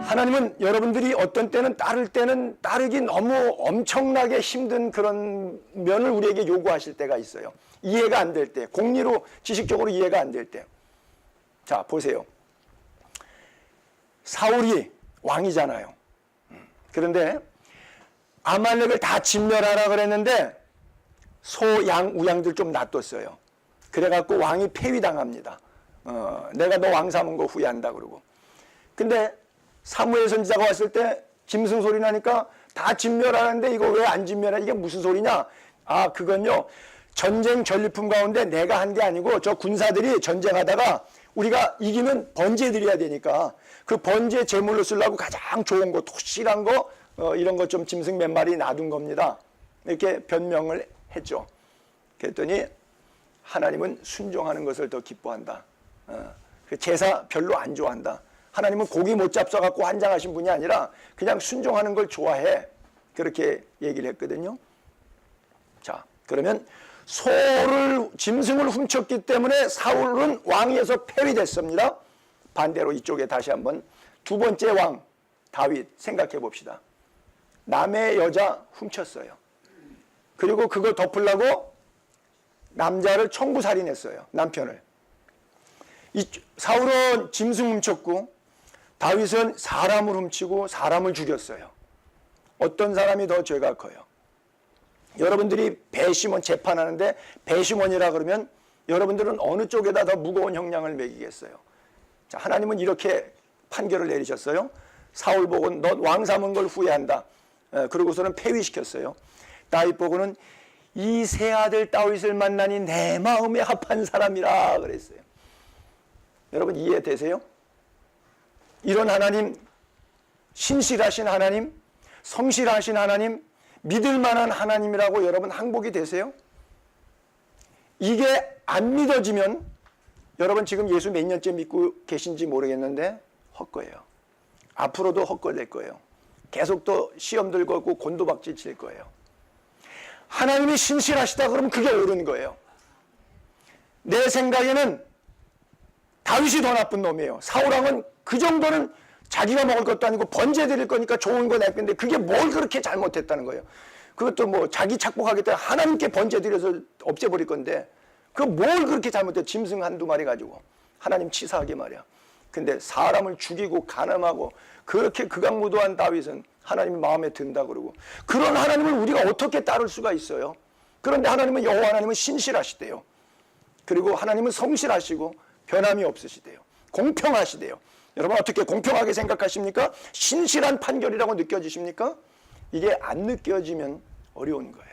하나님은 여러분들이 어떤 때는 따르기 너무 엄청나게 힘든 그런 면을 우리에게 요구하실 때가 있어요. 이해가 안 될 때, 공리로 지식적으로 이해가 안 될 때. 자, 보세요. 사울이 왕이잖아요. 그런데 아말렉을 다 진멸하라 그랬는데 소, 양, 우양들 좀 놔뒀어요. 그래갖고 왕이 폐위당합니다. 내가 너 왕 삼은 거 후회한다 그러고. 근데 사무엘 선지자가 왔을 때 짐승 소리 나니까 다 진멸하는데 이거 왜 안 진멸해? 이게 무슨 소리냐? 아, 그건요, 전쟁 전리품 가운데 내가 한 게 아니고 저 군사들이 전쟁하다가 우리가 이기면 번제 드려야 되니까 그 번제 제물로 쓰려고 가장 좋은 거, 토실한 거, 이런 거 좀 짐승 몇 마리 놔둔 겁니다. 이렇게 변명을 했죠. 그랬더니 하나님은 순종하는 것을 더 기뻐한다. 제사 별로 안 좋아한다. 하나님은 고기 못 잡숴갖고 환장하신 분이 아니라 그냥 순종하는 걸 좋아해. 그렇게 얘기를 했거든요. 자, 그러면 짐승을 훔쳤기 때문에 사울은 왕위에서 폐위됐습니다. 반대로 이쪽에 다시 한번 두 번째 왕 다윗 생각해 봅시다. 남의 여자 훔쳤어요. 그리고 그거 덮으려고 남자를 청부살인했어요. 남편을. 사울은 짐승 훔쳤고 다윗은 사람을 훔치고 사람을 죽였어요. 어떤 사람이 더 죄가 커요? 여러분들이 배심원 재판하는데 배심원이라 그러면 여러분들은 어느 쪽에다 더 무거운 형량을 매기겠어요? 자, 하나님은 이렇게 판결을 내리셨어요. 사울 보고 너 왕 삼은 걸 후회한다. 그러고서는 폐위시켰어요. 다윗 보고는 이 세 아들 다윗을 만나니 내 마음에 합한 사람이라 그랬어요. 여러분 이해되세요? 이런 하나님, 신실하신 하나님, 성실하신 하나님, 믿을 만한 하나님이라고 여러분 항복이 되세요? 이게 안 믿어지면 여러분 지금 예수 몇 년째 믿고 계신지 모르겠는데 헛거예요. 앞으로도 헛걸릴 거예요. 계속 또 시험들 걸고 곤도박질 칠 거예요. 하나님이 신실하시다 그러면 그게 옳은 거예요. 내 생각에는 다윗이 더 나쁜 놈이에요. 사울왕은 그 정도는 자기가 먹을 것도 아니고 번제 드릴 거니까 좋은 거 낼 건데 그게 뭘 그렇게 잘못했다는 거예요. 그것도 뭐 자기 착복하겠다 하나님께 번제 드려서 없애버릴 건데 그 뭘 그렇게 잘못해? 짐승 한두 마리 가지고 하나님 치사하게 말이야. 근데 사람을 죽이고 간음하고 그렇게 극악무도한 다윗은 하나님이 마음에 든다 그러고 그런 하나님을 우리가 어떻게 따를 수가 있어요? 그런데 하나님은 여호와 하나님은 신실하시대요. 그리고 하나님은 성실하시고 변함이 없으시대요. 공평하시대요. 여러분 어떻게 공평하게 생각하십니까? 신실한 판결이라고 느껴지십니까? 이게 안 느껴지면 어려운 거예요.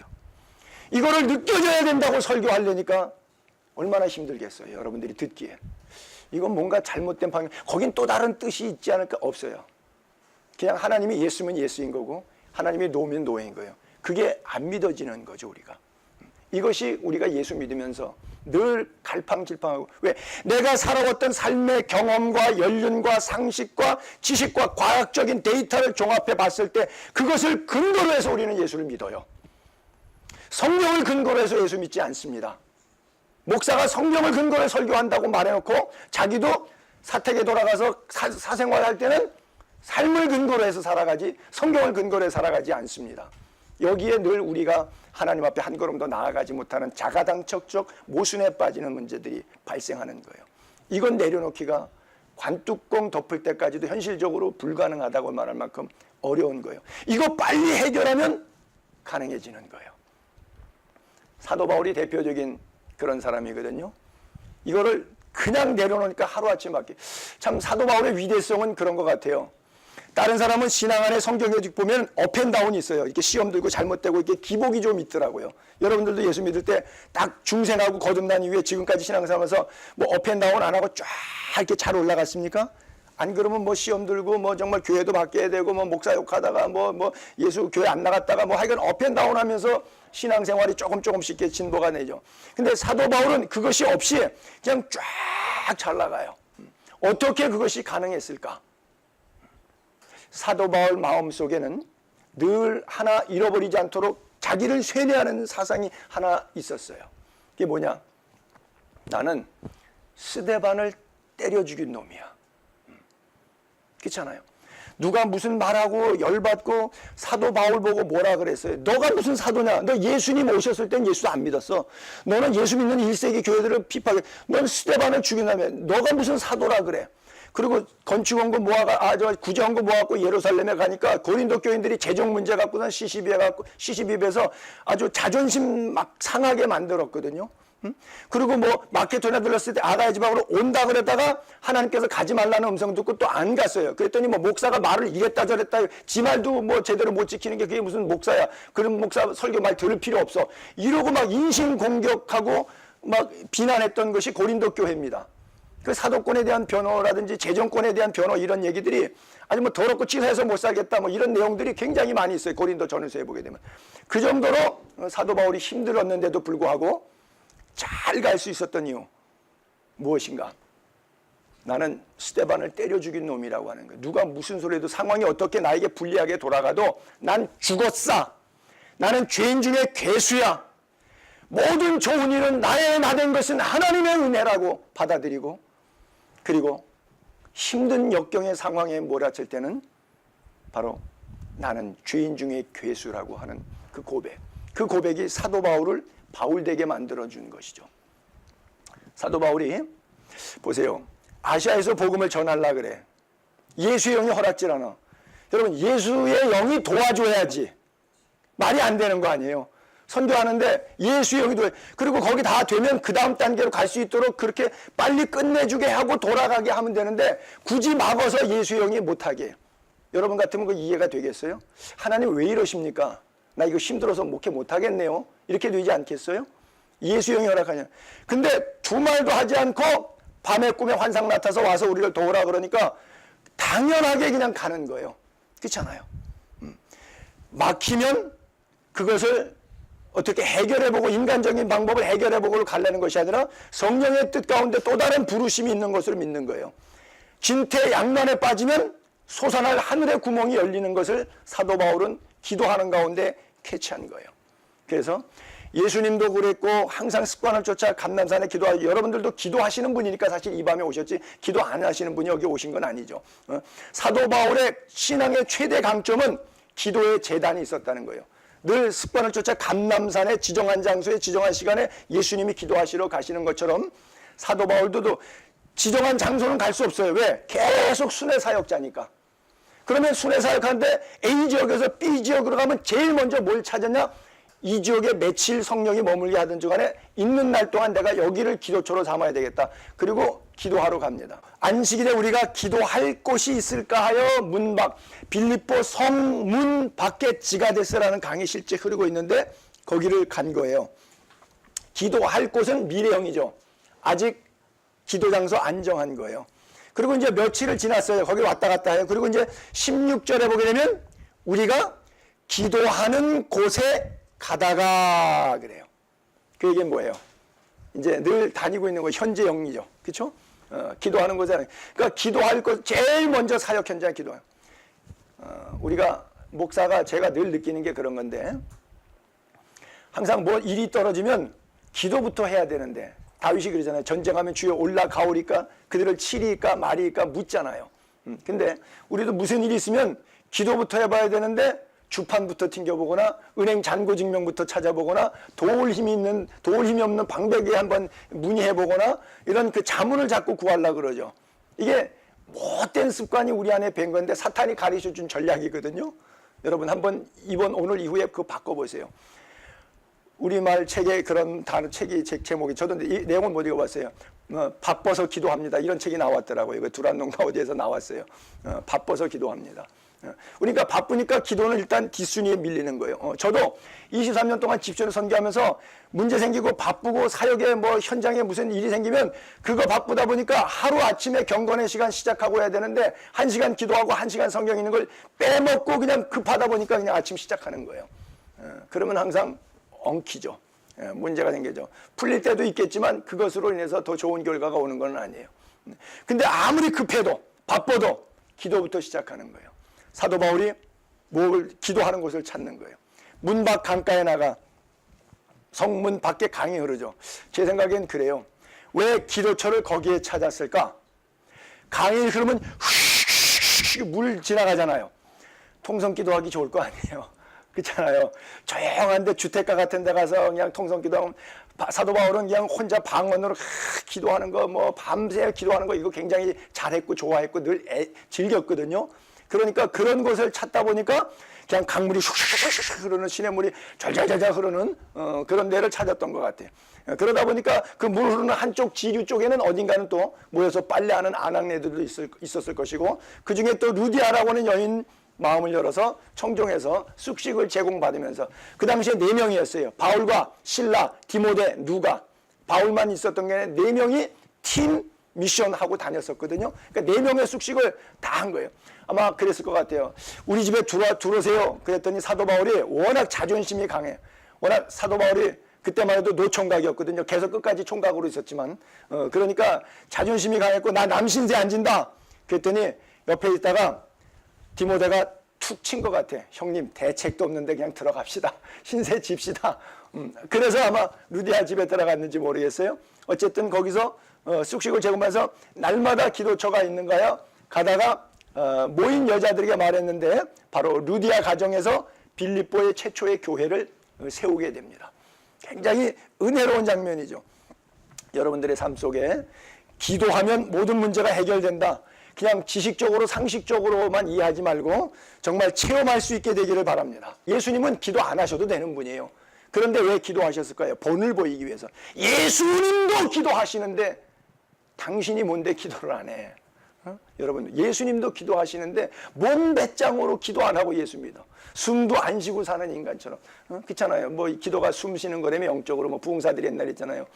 이거를 느껴져야 된다고 설교하려니까 얼마나 힘들겠어요. 여러분들이 듣기에. 이건 뭔가 잘못된 판결, 거긴 또 다른 뜻이 있지 않을까? 없어요. 그냥 하나님이 예수면 예수인 거고 하나님이 노면 노인 거예요. 그게 안 믿어지는 거죠. 우리가. 이것이 우리가 예수 믿으면서 늘 갈팡질팡하고 왜? 내가 살아왔던 삶의 경험과 연륜과 상식과 지식과 과학적인 데이터를 종합해 봤을 때 그것을 근거로 해서 우리는 예수를 믿어요. 성경을 근거로 해서 예수 믿지 않습니다. 목사가 성경을 근거로 해서 설교한다고 말해놓고 자기도 사택에 돌아가서 사생활할 때는 삶을 근거로 해서 살아가지 성경을 근거로 해서 살아가지 않습니다. 여기에 늘 우리가 하나님 앞에 한 걸음 더 나아가지 못하는 자가당착적 모순에 빠지는 문제들이 발생하는 거예요. 이건 내려놓기가 관뚜껑 덮을 때까지도 현실적으로 불가능하다고 말할 만큼 어려운 거예요. 이거 빨리 해결하면 가능해지는 거예요. 사도 바울이 대표적인 그런 사람이거든요. 이거를 그냥 내려놓으니까 하루아침에 바뀌어요. 참 사도 바울의 위대성은 그런 것 같아요. 다른 사람은 신앙 안에 성경에 보면 업앤다운이 있어요. 이렇게 시험 들고 잘못되고 이렇게 기복이 좀 있더라고요. 여러분들도 예수 믿을 때 딱 중생하고 거듭난 이후에 지금까지 신앙생활하면서 뭐 업앤다운 안 하고 쫙 이렇게 잘 올라갔습니까? 안 그러면 뭐 시험 들고 뭐 정말 교회도 바뀌어야 되고 뭐 목사 욕하다가 뭐 예수 교회 안 나갔다가 뭐 하여간 업앤다운 하면서 신앙생활이 조금씩 이렇게 진보가 되죠. 근데 사도 바울은 그것이 없이 그냥 쫙 잘 나가요. 어떻게 그것이 가능했을까? 사도 바울 마음속에는 늘 하나 잃어버리지 않도록 자기를 쇠뇌하는 사상이 하나 있었어요. 그게 뭐냐? 나는 스데반을 때려 죽인 놈이야. 그렇잖아요. 누가 무슨 말하고 열받고 사도 바울 보고 뭐라 그랬어요? 너가 무슨 사도냐? 너 예수님 오셨을 땐 예수 안 믿었어. 너는 예수 믿는 1세기 교회들을 비판해. 넌 스데반을 죽인 다음에 너가 무슨 사도라 그래? 그리고 건축원금 모아가 구제원금 모아갖고 예루살렘에 가니까 고린도 교인들이 재정 문제 갖고는 시시비에서 아주 자존심 막 상하게 만들었거든요. 그리고 뭐 마케도냐 들렀을 때 아가야 지방으로 온다 그랬다가 하나님께서 가지 말라는 음성 듣고 또 안 갔어요. 그랬더니 뭐 목사가 말을 이랬다 저랬다 지 말도 뭐 제대로 못 지키는 게 그게 무슨 목사야. 그런 목사 설교 말 들을 필요 없어. 이러고 막 인신 공격하고 막 비난했던 것이 고린도 교회입니다. 그 사도권에 대한 변호라든지 재정권에 대한 변호 이런 얘기들이 아주 뭐 더럽고 치사해서 못 살겠다 뭐 이런 내용들이 굉장히 많이 있어요. 고린도 전후서에 보게 되면. 그 정도로 사도 바울이 힘들었는데도 불구하고 잘 갈 수 있었던 이유 무엇인가? 나는 스데반을 때려 죽인 놈이라고 하는 거예요. 누가 무슨 소리 해도 상황이 어떻게 나에게 불리하게 돌아가도 난 죽었어. 나는 죄인 중에 괴수야. 모든 좋은 일은 나의 나된 것은 하나님의 은혜라고 받아들이고 그리고 힘든 역경의 상황에 몰아칠 때는 바로 나는 죄인 중에 괴수라고 하는 그 고백. 그 고백이 사도 바울을 바울되게 만들어준 것이죠. 사도 바울이 보세요. 아시아에서 복음을 전하려고 그래. 예수의 영이 허락질 않아. 여러분 예수의 영이 도와줘야지. 말이 안 되는 거 아니에요. 선교하는데 예수의 영이 도와줘. 그리고 거기 다 되면 그 다음 단계로 갈 수 있도록 그렇게 빨리 끝내주게 하고 돌아가게 하면 되는데 굳이 막아서 예수의 영이 못하게 해요. 여러분 같으면 그 이해가 되겠어요? 하나님 왜 이러십니까? 나 이거 힘들어서 목회 못하겠네요. 이렇게 되지 않겠어요? 예수의 영이 허락하냐. 근데 두 말도 하지 않고 밤에 꿈에 환상 나타서 와서 우리를 도우라 그러니까 당연하게 그냥 가는 거예요. 그렇잖아요. 막히면 그것을 어떻게 해결해보고 인간적인 방법을 해결해보고 가려는 것이 아니라 성령의 뜻 가운데 또 다른 부르심이 있는 것을 믿는 거예요. 진퇴양난에 빠지면 솟아날 하늘의 구멍이 열리는 것을 사도 바울은 기도하는 가운데 캐치한 거예요. 그래서 예수님도 그랬고 항상 습관을 쫓아 감람산에 기도하고 여러분들도 기도하시는 분이니까 사실 이 밤에 오셨지 기도 안 하시는 분이 여기 오신 건 아니죠. 사도 바울의 신앙의 최대 강점은 기도의 재단이 있었다는 거예요. 늘 습관을 쫓아 감람산에 지정한 장소에 지정한 시간에 예수님이 기도하시러 가시는 것처럼 사도 바울도 지정한 장소는 갈 수 없어요. 왜? 계속 순회 사역자니까. 그러면 순회 사역하는데 A 지역에서 B 지역으로 가면 제일 먼저 뭘 찾았냐? 이 지역에 며칠 성령이 머물게 하든지 간에 있는 날 동안 내가 여기를 기도처로 삼아야 되겠다. 그리고 기도하러 갑니다. 안식일에 우리가 기도할 곳이 있을까 하여 문 밖 빌립보 성문 밖에 지가데스라는 강이 실제 흐르고 있는데 거기를 간 거예요. 기도할 곳은 미래형이죠. 아직 기도 장소 안 정한 거예요. 그리고 이제 며칠을 지났어요. 거기 왔다 갔다 해요. 그리고 이제 16절에 보게 되면 우리가 기도하는 곳에 가다가 그래요. 그 얘기는 뭐예요? 이제 늘 다니고 있는 거 현재형이죠. 그렇죠? 기도하는 곳에 그러니까 기도할 것 제일 먼저 사역 현장에 기도해요. 우리가 목사가 제가 늘 느끼는 게 그런 건데 항상 뭐 일이 떨어지면 기도부터 해야 되는데 다윗이 그러잖아요. 전쟁하면 주여 올라가오리까 그들을 치리까 말이까 묻잖아요. 근데 우리도 무슨 일이 있으면 기도부터 해봐야 되는데 주판부터 튕겨보거나 은행 잔고 증명부터 찾아보거나 도울 힘이 없는 방백에 한번 문의해보거나 이런 그 자문을 자꾸 구하려고 그러죠. 이게 못된 습관이 우리 안에 밴 건데 사탄이 가르쳐준 전략이거든요. 여러분 한번 오늘 이후에 그거 바꿔보세요. 우리말 책에 그런 단어 책이 제목이 저도 이 내용은 못 읽어봤어요. 바빠서 기도합니다. 이런 책이 나왔더라고요. 그 두란농가 어디에서 나왔어요. 바빠서 기도합니다. 그러니까 바쁘니까 기도는 일단 뒷순위에 밀리는 거예요. 저도 23년 동안 집전을 선교하면서 문제 생기고 바쁘고 사역에 뭐 현장에 무슨 일이 생기면 그거 바쁘다 보니까 하루 아침에 경건의 시간 시작하고 해야 되는데 1시간 기도하고 1시간 성경 읽는 걸 빼먹고 그냥 급하다 보니까 그냥 아침 시작하는 거예요. 그러면 항상 엉키죠. 문제가 생기죠. 풀릴 때도 있겠지만 그것으로 인해서 더 좋은 결과가 오는 건 아니에요. 근데 아무리 급해도 바빠도 기도부터 시작하는 거예요. 사도 바울이 기도하는 곳을 찾는 거예요. 문 밖 강가에 나가 성문 밖에 강이 흐르죠. 제 생각엔 그래요. 왜 기도처를 거기에 찾았을까? 강이 흐르면 물 지나가잖아요. 통성기도하기 좋을 거 아니에요. 그렇잖아요. 조용한데 주택가 같은 데 가서 그냥 통성기도하면, 사도 바울은 그냥 혼자 방언으로 기도하는 거, 뭐 밤새 기도하는 거 이거 굉장히 잘했고 좋아했고 늘 즐겼거든요. 그러니까 그런 곳을 찾다 보니까 그냥 강물이 슉슉슉 흐르는, 시냇물이 잘잘잘잘 흐르는 그런 데를 찾았던 것 같아요. 그러다 보니까 그 물 흐르는 한쪽 지류 쪽에는 어딘가는 또 모여서 빨래하는 아낙네들도 있었을 것이고, 그중에 또 루디아라고 하는 여인 마음을 열어서 청종해서 쑥식을 제공받으면서, 그 당시에 4명이었어요. 바울과 실라, 디모데, 누가. 바울만 있었던 게 4명이 팀 미션하고 다녔었거든요. 그러니까 4명의 쑥식을 다 한 거예요. 아마 그랬을 것 같아요. 우리 집에 들어오세요. 그랬더니 사도 바울이 워낙 자존심이 강해. 워낙 사도 바울이 그때만 해도 노총각이었거든요. 계속 끝까지 총각으로 있었지만. 그러니까 자존심이 강했고, 나 남신세 앉은다. 그랬더니 옆에 있다가 디모데가 툭 친 것 같아. 형님 대책도 없는데 그냥 들어갑시다. 신세 집시다. 그래서 아마 루디아 집에 들어갔는지 모르겠어요. 어쨌든 거기서 쑥식을 제공해서 날마다 기도처가 있는가요? 가다가 모인 여자들에게 말했는데 바로 루디아 가정에서 빌립보의 최초의 교회를 세우게 됩니다. 굉장히 은혜로운 장면이죠. 여러분들의 삶 속에 기도하면 모든 문제가 해결된다. 그냥 지식적으로 상식적으로만 이해하지 말고 정말 체험할 수 있게 되기를 바랍니다. 예수님은 기도 안 하셔도 되는 분이에요. 그런데 왜 기도하셨을까요? 본을 보이기 위해서. 예수님도 기도하시는데 당신이 뭔데 기도를 안 해? 여러분, 예수님도 기도하시는데 뭔 배짱으로 기도 안 하고 예수 믿어? 숨도 안 쉬고 사는 인간처럼. 그렇잖아요. 뭐 기도가 숨 쉬는 거라면 영적으로, 뭐 부흥사들이 옛날에 있잖아요.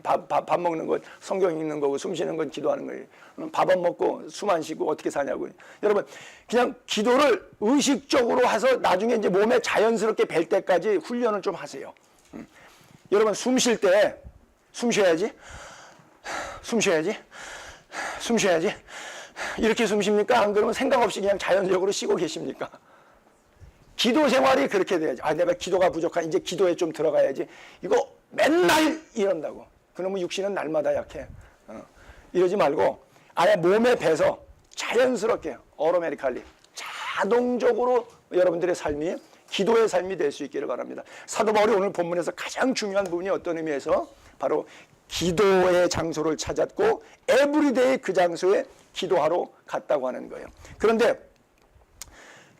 밥 먹는 것 성경 읽는 거고, 숨 쉬는 건 기도하는 거예요. 밥 안 먹고 숨 안 쉬고 어떻게 사냐고요. 여러분, 그냥 기도를 의식적으로 해서 나중에 이제 몸에 자연스럽게 뵐 때까지 훈련을 좀 하세요. 여러분, 숨 쉴 때 숨 쉬어야지. 숨 쉬어야지. 숨 쉬어야지. 이렇게 숨 쉽니까? 안 그러면 생각 없이 그냥 자연적으로 쉬고 계십니까? 기도 생활이 그렇게 돼야지. 아, 내가 기도가 부족한, 이제 기도에 좀 들어가야지. 이거 맨날 이런다고. 그러면 육신은 날마다 약해. 이러지 말고 아예 몸에 배서 자연스럽게 어로메리칼리 자동적으로 여러분들의 삶이 기도의 삶이 될 수 있기를 바랍니다. 사도 바울이 오늘 본문에서 가장 중요한 부분이 어떤 의미에서 바로 기도의 장소를 찾았고 에브리데이 그 장소에 기도하러 갔다고 하는 거예요. 그런데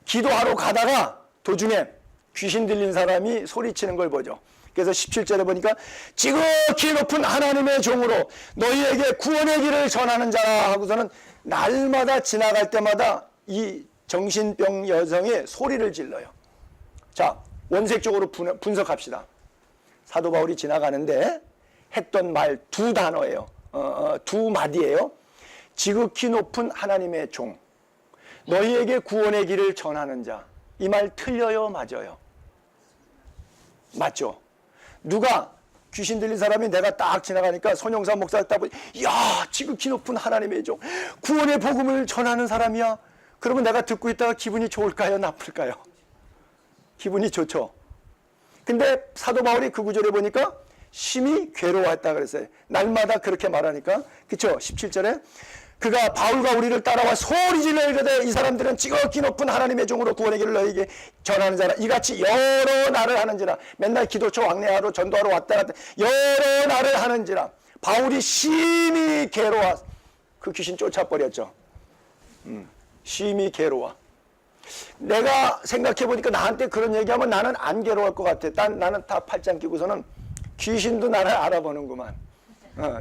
기도하러 가다가 도중에 귀신 들린 사람이 소리치는 걸 보죠. 그래서 17절에 보니까 지극히 높은 하나님의 종으로 너희에게 구원의 길을 전하는 자라 하고서는 날마다 지나갈 때마다 이 정신병 여성의 소리를 질러요. 자, 원색적으로 분석합시다. 사도 바울이 지나가는데 했던 말 2단어예요. 2마디예요. 지극히 높은 하나님의 종, 너희에게 구원의 길을 전하는 자. 이 말 틀려요? 맞아요? 맞죠? 누가 귀신 들린 사람이 내가 딱 지나가니까 손영삼 목사를 딱 보니, 야, 지극히 높은 하나님의 종, 구원의 복음을 전하는 사람이야. 그러면 내가 듣고 있다가 기분이 좋을까요? 나쁠까요? 기분이 좋죠. 근데 사도 바울이 그 구절에 보니까 심히 괴로워했다 그랬어요. 날마다 그렇게 말하니까. 그쵸? 17절에 그가 바울과 우리를 따라와 소리질러 이르되 이 사람들은 지극히 높은 하나님의 종으로 구원의 길을 너희에게 전하는 자라. 이같이 여러 날을 하는지라. 맨날 기도처 왕래하러 전도하러 왔다 갔다 여러 날을 하는지라. 바울이 심히 괴로워. 그 귀신 쫓아버렸죠. 심히 괴로워. 내가 생각해보니까 나한테 그런 얘기하면 나는 안 괴로울 것 같아. 나는 다 팔짱 끼고서는 귀신도 나를 알아보는구만.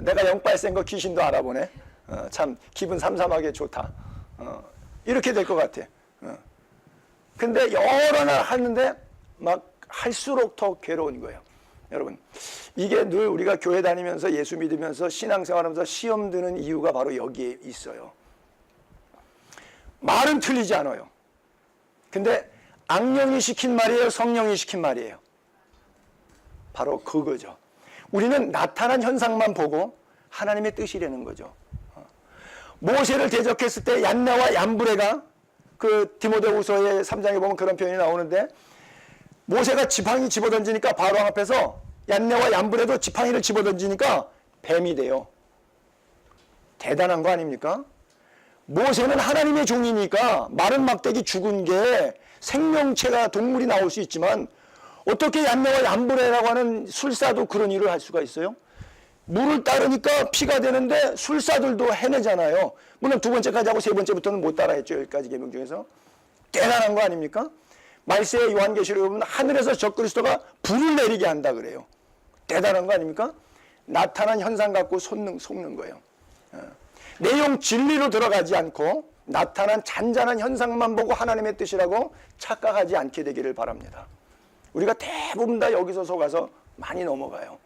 내가 영빨 센 거 귀신도 알아보네. 참 기분 삼삼하게 좋다. 이렇게 될 것 같아. 근데 여러 날 하는데 막 할수록 더 괴로운 거예요. 여러분, 이게 늘 우리가 교회 다니면서 예수 믿으면서 신앙생활하면서 시험 드는 이유가 바로 여기에 있어요. 말은 틀리지 않아요. 근데 악령이 시킨 말이에요? 성령이 시킨 말이에요? 바로 그거죠. 우리는 나타난 현상만 보고 하나님의 뜻이라는 거죠. 모세를 대적했을 때 얀나와 얀브레가 그 디모데후서의 3장에 보면 그런 표현이 나오는데 모세가 지팡이 집어던지니까 바로왕 앞에서 얀나와 얀브레도 지팡이를 집어던지니까 뱀이 돼요. 대단한 거 아닙니까? 모세는 하나님의 종이니까 마른 막대기 죽은 게 생명체가 동물이 나올 수 있지만 어떻게 얀네와 얀브레라고 하는 술사도 그런 일을 할 수가 있어요? 물을 따르니까 피가 되는데 술사들도 해내잖아요. 물론 두 번째까지 하고 세 번째부터는 못 따라했죠. 10가지 계명 중에서. 대단한 거 아닙니까? 말세의 요한계시록에 보면 하늘에서 적그리스도가 불을 내리게 한다 그래요. 대단한 거 아닙니까? 나타난 현상 갖고 속는 거예요. 내용 진리로 들어가지 않고 나타난 잔잔한 현상만 보고 하나님의 뜻이라고 착각하지 않게 되기를 바랍니다. 우리가 대부분 다 여기서 속아서 많이 넘어가요.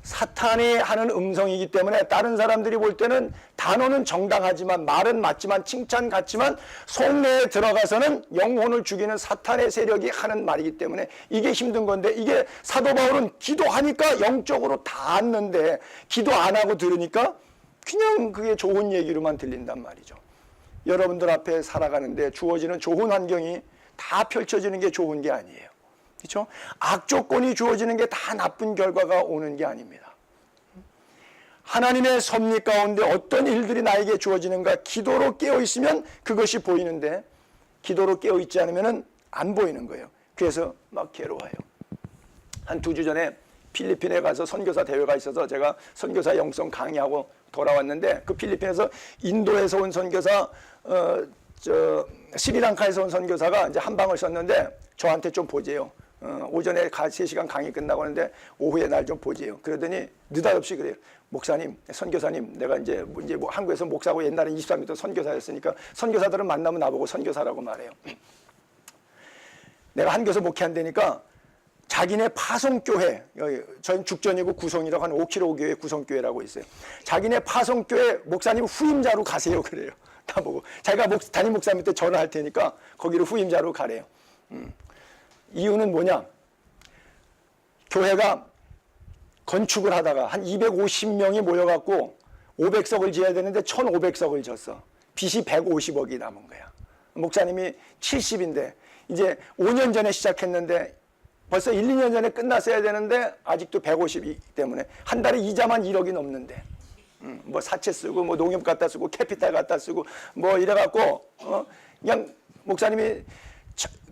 사탄이 하는 음성이기 때문에 다른 사람들이 볼 때는 단어는 정당하지만 말은 맞지만 칭찬 같지만 속내에 들어가서는 영혼을 죽이는 사탄의 세력이 하는 말이기 때문에 이게 힘든 건데, 이게 사도 바울은 기도하니까 영적으로 닿았는데 기도 안 하고 들으니까 그냥 그게 좋은 얘기로만 들린단 말이죠. 여러분들 앞에 살아가는데 주어지는 좋은 환경이 다 펼쳐지는 게 좋은 게 아니에요. 그렇죠? 악조건이 주어지는 게 다 나쁜 결과가 오는 게 아닙니다. 하나님의 섭리 가운데 어떤 일들이 나에게 주어지는가 기도로 깨어있으면 그것이 보이는데 기도로 깨어있지 않으면 안 보이는 거예요. 그래서 막 괴로워요. 한 2주 전에 필리핀에 가서 선교사 대회가 있어서 제가 선교사 영성 강의하고 돌아왔는데, 그 필리핀에서 인도에서 온 선교사, 스리랑카에서 온 선교사가 이제 한 방을 썼는데 저한테 좀 보재요. 오전에 3시간 강의 끝나고 하는데 오후에 날 좀 보재요. 그러더니 느닷없이 그래요. 목사님, 선교사님, 내가 이제 뭐 한국에서 목사고 옛날에 23m 선교사였으니까 선교사들은 만나면 나보고 선교사라고 말해요. 내가 한교서 목회한다니까 자기네 파송교회, 저희는 죽전이고 구성이라고 하는 5km 교회 구성교회라고 있어요. 자기네 파송교회 목사님 후임자로 가세요 그래요. 나보고 자기가 담임 목사님한테 전화할 테니까 거기로 후임자로 가래요. 이유는 뭐냐? 교회가 건축을 하다가 한 250명이 모여갖고 500석을 지어야 되는데 1,500석을 졌어. 빚이 150억이 남은 거야. 목사님이 70인데 이제 5년 전에 시작했는데 벌써 1, 2년 전에 끝났어야 되는데 아직도 150이기 때문에 한 달에 이자만 1억이 넘는데, 뭐 사채 쓰고 뭐 농협 갖다 쓰고 캐피탈 갖다 쓰고 뭐 이래갖고 그냥 목사님이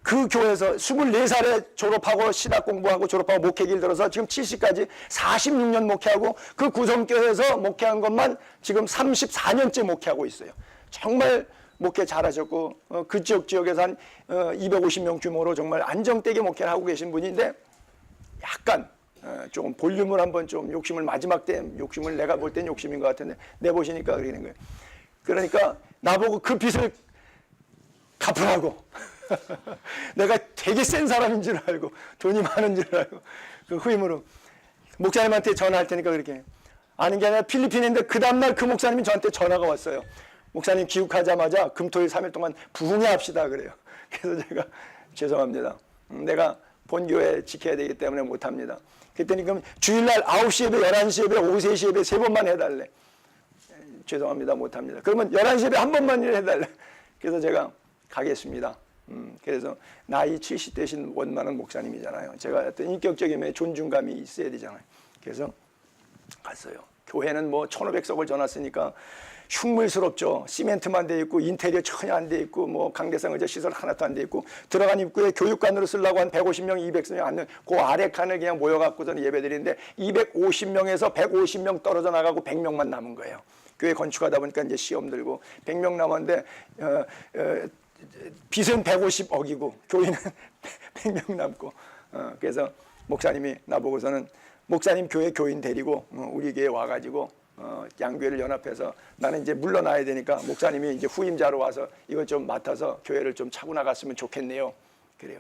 그 교회에서 24살에 졸업하고 신학 공부하고 졸업하고 목회길 들어서 지금 70까지 46년 목회하고 그 구성교회에서 목회한 것만 지금 34년째 목회하고 있어요. 정말 목회 잘하셨고 그 지역에서 한 250명 규모로 정말 안정되게 목회를 하고 계신 분인데, 약간 조금 볼륨을 한번 좀 욕심을 마지막 때 욕심을 내가 볼 땐 욕심인 것 같은데 내보시니까 그러는 거예요. 그러니까 나보고 그 빚을 갚으라고. 내가 되게 센 사람인 줄 알고 돈이 많은 줄 알고 그 후임으로 목사님한테 전화할 테니까 그렇게 아는 게 아니라 필리핀인데 그 다음날 그 목사님이 저한테 전화가 왔어요. 목사님 귀국하자마자 금토일 3일 동안 부흥회 합시다 그래요. 그래서 제가 죄송합니다. 내가 본교회 지켜야 되기 때문에 못합니다. 그랬더니 그럼 주일날 9시 예배, 11시 예배, 오후 3시 예배 3번만 해달래. 죄송합니다. 못합니다. 그러면 11시 예배 한 번만 해달래. 그래서 제가 가겠습니다. 그래서 나이 70대신 원만한 목사님이잖아요. 제가 어떤 인격적인 존중감이 있어야 되잖아요. 그래서 갔어요. 교회는 뭐 1,500석을 전놨으니까 흉물스럽죠. 시멘트만 돼 있고 인테리어 전혀 안 돼 있고 뭐 강대상 의자 시설 하나도 안 돼 있고 들어간 입구에 교육관으로 쓰려고 한 150명, 200명 앉는 그 아래 칸을 그냥 모여갖고서 예배드리는데 250명에서 150명 떨어져 나가고 100명만 남은 거예요. 교회 건축하다 보니까 이제 시험 들고 100명 남았는데 빚은 150억이고 교인은 100명 남고 그래서 목사님이 나보고서는 목사님 교회 교인 데리고 우리 교회 와가지고 양교회를 연합해서 나는 이제 물러나야 되니까 목사님이 이제 후임자로 와서 이걸 좀 맡아서 교회를 좀 차고 나갔으면 좋겠네요. 그래요.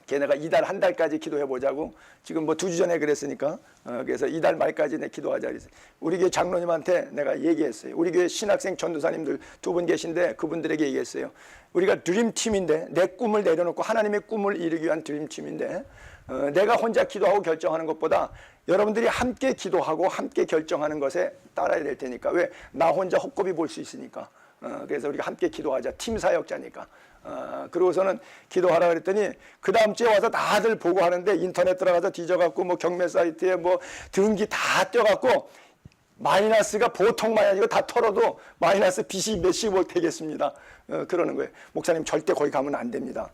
걔네가 이달 한 달까지 기도해 보자고 지금 뭐 2주 전에 그랬으니까 그래서 이달 말까지 내 기도하자 그랬어요. 우리 교회 장로님한테 내가 얘기했어요. 우리 교회 신학생 전도사님들 2분 계신데 그분들에게 얘기했어요. 우리가 드림팀인데 내 꿈을 내려놓고 하나님의 꿈을 이루기 위한 드림팀인데 내가 혼자 기도하고 결정하는 것보다 여러분들이 함께 기도하고 함께 결정하는 것에 따라야 될 테니까 왜 나 혼자 헛고비 볼 수 있으니까 그래서 우리가 함께 기도하자. 팀 사역자니까. 그러고서는 기도하라 그랬더니 그 다음 주에 와서 다들 보고 하는데 인터넷 들어가서 뒤져갖고 뭐 경매 사이트에 뭐 등기 다 떼어갖고 마이너스가 보통 마이너스, 이거 다 털어도 마이너스 빛이 몇십 볼트 되겠습니다. 그러는 거예요. 목사님 절대 거기 가면 안 됩니다.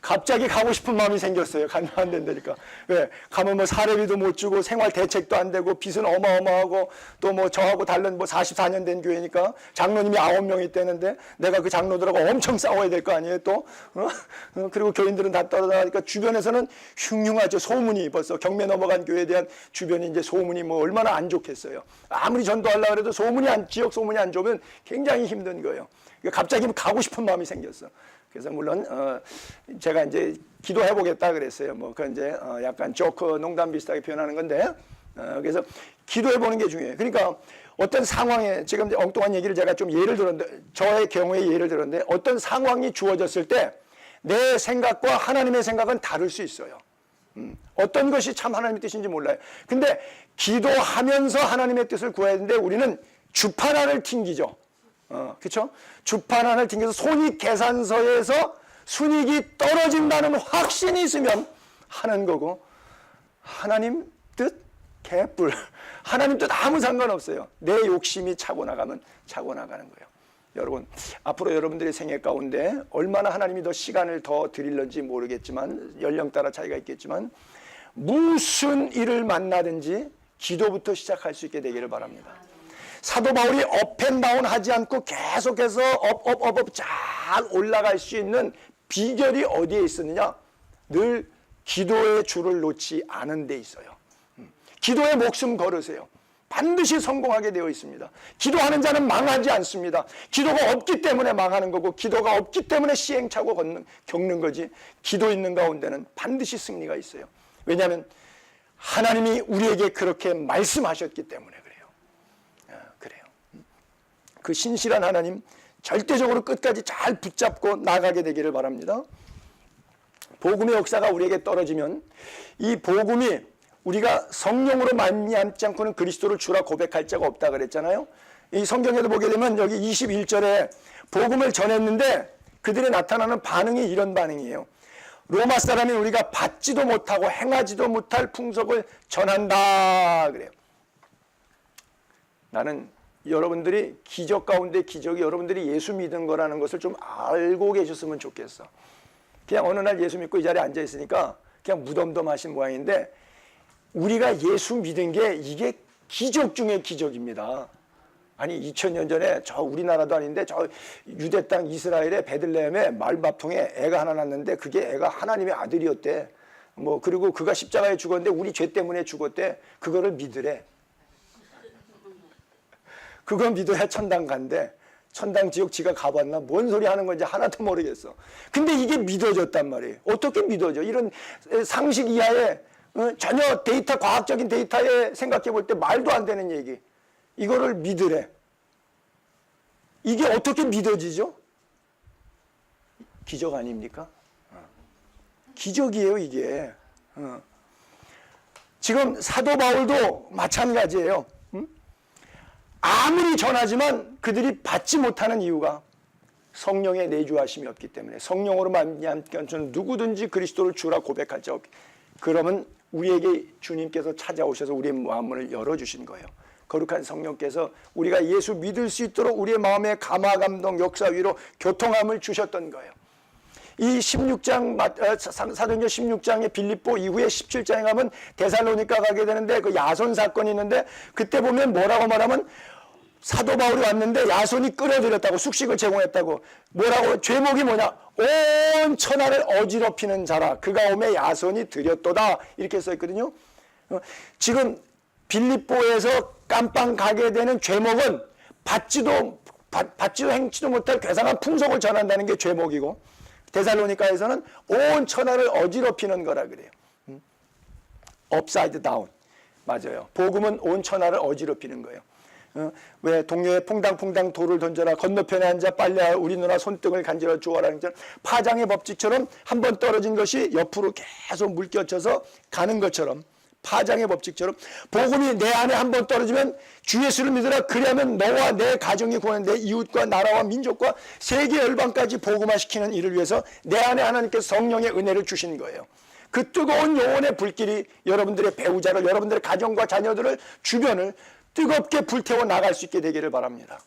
갑자기 가고 싶은 마음이 생겼어요. 가면 안 된다니까. 왜? 가면 뭐 사례비도 못 주고 생활 대책도 안 되고 빚은 어마어마하고 또 뭐 저하고 다른 뭐 44년 된 교회니까 장로님이 9명 있다는데 내가 그 장로들하고 엄청 싸워야 될 거 아니에요 또. 그리고 교인들은 다 떨어나가니까 주변에서는 흉흉하죠. 소문이 벌써 경매 넘어간 교회에 대한 주변이 이제 소문이 뭐 얼마나 안 좋겠어요. 아무리 전도하려고 해도 지역 소문이 안 좋으면 굉장히 힘든 거예요. 갑자기 가고 싶은 마음이 생겼어. 그래서 물론 제가 이제 기도해 보겠다 그랬어요. 뭐 그 이제 약간 조크 농담 비슷하게 표현하는 건데 그래서 기도해 보는 게 중요해요. 그러니까 어떤 상황에 지금 엉뚱한 얘기를 제가 좀 예를 들었는데 저의 경우에 예를 들었는데 어떤 상황이 주어졌을 때 내 생각과 하나님의 생각은 다를 수 있어요. 어떤 것이 참 하나님의 뜻인지 몰라요. 근데 기도하면서 하나님의 뜻을 구해야 되는데 우리는 주판안을 튕기죠. 그렇죠? 주판안을 튕겨서 손익계산서에서 순익이 떨어진다는 확신이 있으면 하는 거고 하나님 뜻 개뿔. 하나님 뜻 아무 상관없어요. 내 욕심이 차고 나가면 차고 나가는 거예요. 여러분 앞으로 여러분들의 생애 가운데 얼마나 하나님이 더 시간을 더 드릴런지 모르겠지만 연령 따라 차이가 있겠지만 무슨 일을 만나든지 기도부터 시작할 수 있게 되기를 바랍니다. 사도 바울이 업앤다운 하지 않고 계속해서 업 잘 올라갈 수 있는 비결이 어디에 있었느냐? 늘 기도의 줄을 놓지 않은 데 있어요. 기도에 목숨 걸으세요. 반드시 성공하게 되어 있습니다. 기도하는 자는 망하지 않습니다. 기도가 없기 때문에 망하는 거고 기도가 없기 때문에 시행착오 겪는 거지 기도 있는 가운데는 반드시 승리가 있어요. 왜냐하면 하나님이 우리에게 그렇게 말씀하셨기 때문에 그래요. 그 신실한 하나님 절대적으로 끝까지 잘 붙잡고 나가게 되기를 바랍니다. 복음의 역사가 우리에게 떨어지면 이 복음이 우리가 성령으로 말미암지 않고는 그리스도를 주라 고백할 자가 없다 그랬잖아요. 이 성경에도 보게 되면 여기 21절에 복음을 전했는데 그들이 나타나는 반응이 이런 반응이에요. 로마 사람이 우리가 받지도 못하고 행하지도 못할 풍속을 전한다 그래요. 나는 여러분들이 기적 가운데 기적이 여러분들이 예수 믿은 거라는 것을 좀 알고 계셨으면 좋겠어. 그냥 어느 날 예수 믿고 이 자리에 앉아 있으니까 그냥 무덤덤하신 모양인데 우리가 예수 믿은 게 이게 기적 중에 기적입니다. 아니 2000년 전에 저 우리나라도 아닌데 저 유대 땅 이스라엘의 베들레헴에 말밥통에 애가 하나 낳았는데 그게 애가 하나님의 아들이었대. 뭐 그리고 그가 십자가에 죽었는데 우리 죄 때문에 죽었대. 그거를 믿으래. 그거 믿어야 천당 간대. 천당 지옥 지가 가봤나? 뭔 소리 하는 건지 하나도 모르겠어. 근데 이게 믿어졌단 말이에요. 어떻게 믿어져? 이런 상식 이하의 전혀 과학적인 데이터에 생각해 볼 때 말도 안 되는 얘기. 이거를 믿으래. 이게 어떻게 믿어지죠? 기적 아닙니까? 기적이에요, 이게. 지금 사도 바울도 마찬가지예요. 아무리 전하지만 그들이 받지 못하는 이유가 성령의 내주하심이 없기 때문에 성령으로 말미암면 누구든지 그리스도를 주라 고백할 자 없기. 그러면 우리에게 주님께서 찾아오셔서 우리의 마음문을 열어주신 거예요. 거룩한 성령께서 우리가 예수 믿을 수 있도록 우리의 마음에 감화 감동 역사 위로 교통함을 주셨던 거예요. 이 16장 사도행전 16장의 빌립보 이후에 17장에 가면 데살로니가 가게 되는데 그 야손 사건이 있는데 그때 보면 뭐라고 말하면 사도 바울이 왔는데 야손이 끌어들였다고 숙식을 제공했다고 뭐라고 제목이 뭐냐 온 천하를 어지럽히는 자라 그가 오매 야손이 들였도다 이렇게 써있거든요. 지금 빌립보에서 깜빵 가게 되는 죄목은 받지도 행치도 못할 괴상한 풍속을 전한다는 게 죄목이고 데살로니가에서는 온 천하를 어지럽히는 거라 그래요. 업사이드 다운 맞아요. 복음은 온 천하를 어지럽히는 거예요. 왜 동료에 퐁당퐁당 돌을 던져라 건너편에 앉아 빨리 우리 누나 손등을 간지러 주어라는 것처럼 파장의 법칙처럼 한번 떨어진 것이 옆으로 계속 물결쳐서 가는 것처럼 파장의 법칙처럼 복음이 내 안에 한번 떨어지면 주 예수를 믿으라 그리하면 너와 내 가정이 구하는 내 이웃과 나라와 민족과 세계 열방까지 복음화시키는 일을 위해서 내 안에 하나님께서 성령의 은혜를 주신 거예요. 그 뜨거운 영혼의 불길이 여러분들의 배우자를 여러분들의 가정과 자녀들을 주변을 뜨겁게 불태워 나갈 수 있게 되기를 바랍니다.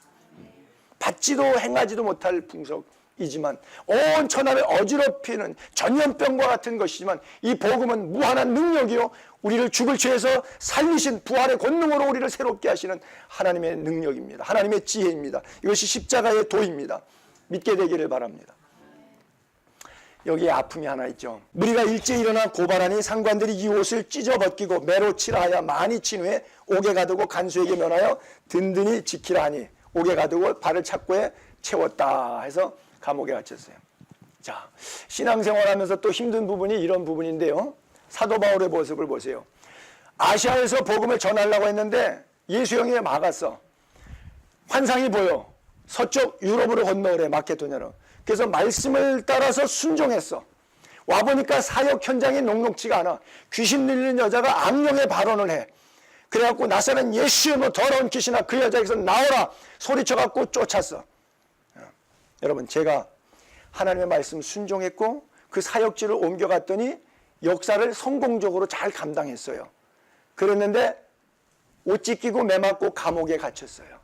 받지도 행하지도 못할 풍속이지만 온 천하를 어지럽히는 전염병과 같은 것이지만 이 복음은 무한한 능력이요 우리를 죽을 죄에서 살리신 부활의 권능으로 우리를 새롭게 하시는 하나님의 능력입니다. 하나님의 지혜입니다. 이것이 십자가의 도입니다. 믿게 되기를 바랍니다. 여기에 아픔이 하나 있죠. 무리가 일찍 일어나 고발하니 상관들이 이 옷을 찢어 벗기고 매로 칠하 하여 많이 친 후에 옥에 가두고 간수에게 면하여 든든히 지키라 하니 옥에 가두고 발을 착고에 채웠다 해서 감옥에 갇혔어요. 자, 신앙생활하면서 또 힘든 부분이 이런 부분인데요. 사도 바울의 모습을 보세요. 아시아에서 복음을 전하려고 했는데 예수 형이 막았어. 환상이 보여. 서쪽 유럽으로 건너오래, 마케도냐로. 그래서 말씀을 따라서 순종했어. 와보니까 사역 현장이 녹록지가 않아. 귀신 들리는 여자가 악령의 발언을 해. 그래갖고 나서는 예수의 뭐 더러운 귀신아 그 여자에게서 나오라 소리쳐갖고 쫓았어. 여러분, 제가 하나님의 말씀 순종했고 그 사역지를 옮겨갔더니 역사를 성공적으로 잘 감당했어요. 그랬는데 옷 찢기고 매 맞고 감옥에 갇혔어요.